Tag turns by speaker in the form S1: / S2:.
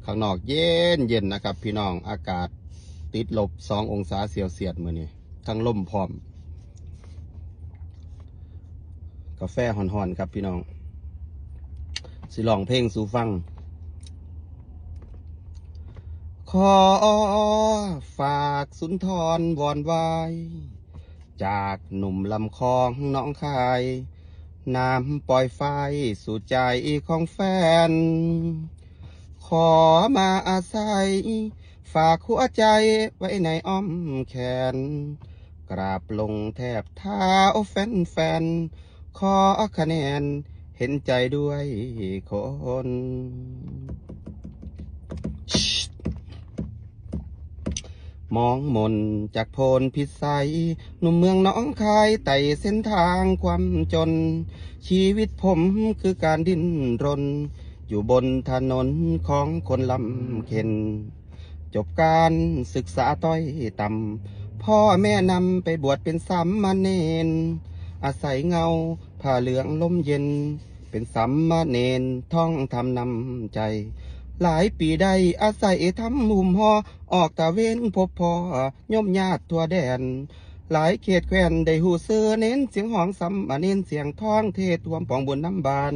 S1: ข้างนอกเย็นเย็นนะครับพี่น้องอากาศติดลบ2 องศาเซลเซียสมื้อนี้ทั้งลมพร้อมกาแฟห่อนๆครับพี่น้องสิร้องเพลงสู่ฟังขอฝากสุนทรวอนไว้จากหนุ่มลำคองน้องคายน้ำปล่อยไฟสู่ใจของแฟนขอมาอาศัยฝากหัวใจไว้ในอ้อมแขนกราบลงแทบเท้าแฟนขอคะแนนเห็นใจด้วยคนมองมนจากโพนพิสัยหนุ่มเมืองน้องคายไต่เส้นทางความจนชีวิตผมคือการดิ้นรนอยู่บนถนนของคนลำเค็นจบการศึกษาต้อยต่ำพ่อแม่นำไปบวชเป็นสามเณรอาศัยเงาผ้าเหลืองลมเย็นเป็นสามเณรท่องทำนำใจหลายปีได้อาศัยทำมุมหอออกตะเวนพบพ่อย่อมญาติทั่วแดนหลายเขตแคว้นได้หูเสือเน้นเสียงห้องสามเณรเสียงท้องเทศรวมปองบุญน้ำบาน